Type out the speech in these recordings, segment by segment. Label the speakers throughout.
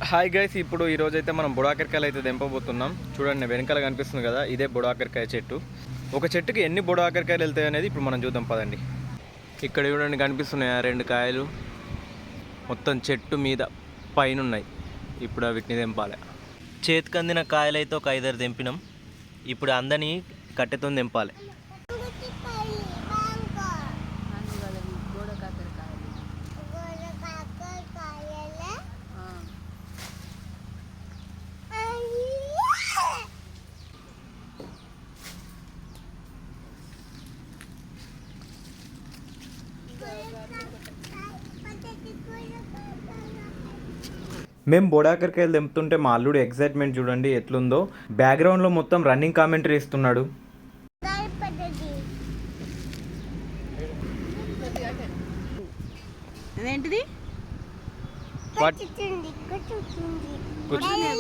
Speaker 1: Hi guys, ఇప్పుడు ఈరోజైతే మనం బుడాకరకాయలు అయితే తెంపబోతున్నాం. చూడండి వెనకాల కనిపిస్తుంది కదా, ఇదే బుడాకరకాయ చెట్టు. ఒక చెట్టుకి ఎన్ని బుడాకరకాయలు వెళ్తాయి అనేది ఇప్పుడు మనం చూద్దాం పదండి. ఇక్కడ చూడండి కనిపిస్తున్నాయి రెండు కాయలు, మొత్తం చెట్టు మీద పైన ఉన్నాయి. ఇప్పుడు వీటిని తెంపాలి. చేతికి అందిన కాయలు అయితే ఒక 5-6 తెంపినాం. ఇప్పుడు అందని కట్టెతో తెంపాలి. మేము బోడాకరకాయలు తెంపుతుంటే మా అల్లుడు ఎగ్జైట్మెంట్ చూడండి ఎట్లుందో. బ్యాక్గ్రౌండ్లో మొత్తం రన్నింగ్ కామెంటరీ ఇస్తున్నాడు.
Speaker 2: ఏంటిది?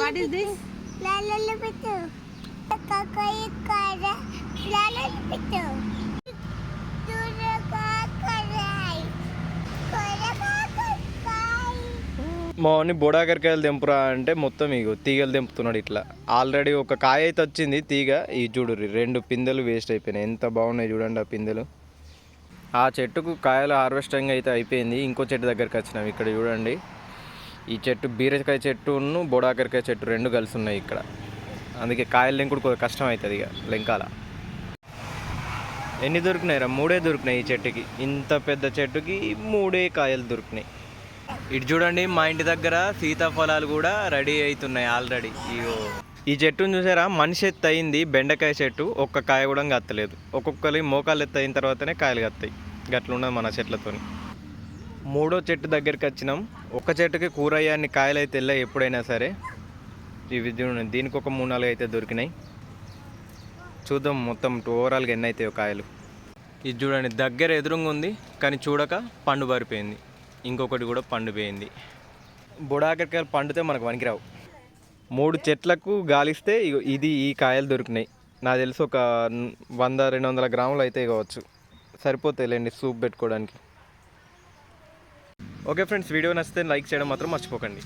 Speaker 1: What
Speaker 2: is this?
Speaker 1: మౌని బోడాకరకాయలు తెంపురా అంటే మొత్తం ఇగో తీగలు తెంపుతున్నాడు ఇట్లా. ఆల్రెడీ ఒక కాయ అయితే వచ్చింది తీగ. ఈ చూడు 2 పిందెలు వేస్ట్ అయిపోయినాయి. ఎంత బాగున్నాయి చూడండి ఆ పిందెలు. ఆ చెట్టుకు కాయలు హార్వెస్టింగ్ అయితే అయిపోయింది. ఇంకో చెట్టు దగ్గరికి వచ్చినాం. ఇక్కడ చూడండి ఈ చెట్టు బీరకాయ చెట్టును బోడాకరకాయ చెట్టు 2 కలిసి ఉన్నాయి ఇక్కడ. అందుకే కాయలు లెంకుడు కొద్దిగా కష్టం అవుతుంది. ఇక లెంకాల ఎన్ని దొరికినాయిరా? 3 దొరికినాయి ఈ చెట్టుకి. ఇంత పెద్ద చెట్టుకి 3 కాయలు దొరికినాయి. ఇటు చూడండి మా ఇంటి దగ్గర సీతాఫలాలు కూడా రెడీ అవుతున్నాయి ఆల్రెడీ. ఇగో ఈ చెట్టును చూసారా, మనిషి ఎత్తు అయింది. బెండకాయ చెట్టు ఒక్క కాయ కూడా కత్తలేదు. ఒక్కొక్కరి మోకాలు ఎత్తు అయిన తర్వాతనే కాయలు కత్తాయి. గట్లున్నది మన చెట్లతోని. 3వ చెట్టు దగ్గరికి వచ్చినాం. ఒక చెట్టుకి కూర అయ్యాన్ని కాయలు అయితే వెళ్ళాయి ఎప్పుడైనా సరే. ఇవి చూడండి, దీనికి ఒక 3-4 అయితే దొరికినాయి. చూద్దాం మొత్తం ఓవరాల్గా ఎన్ని అవుతాయో కాయలు. ఇది చూడండి దగ్గర ఎదురుగా ఉంది, కానీ చూడక పండు బారిపోయింది. ఇంకొకటి కూడా పండిపోయింది. బుడాకరకాయలు పండితే మనకు పనికిరావు. 3 చెట్లకు గాలిస్తే ఈ కాయలు దొరికినాయి. నాకు తెలిసి ఒక 100-200 గ్రాములు అయితే కావచ్చు. సరిపోతాయిలేండి సూప్ పెట్టుకోవడానికి. ఓకే ఫ్రెండ్స్, వీడియో నచ్చితే లైక్ చేయడం మాత్రం మర్చిపోకండి.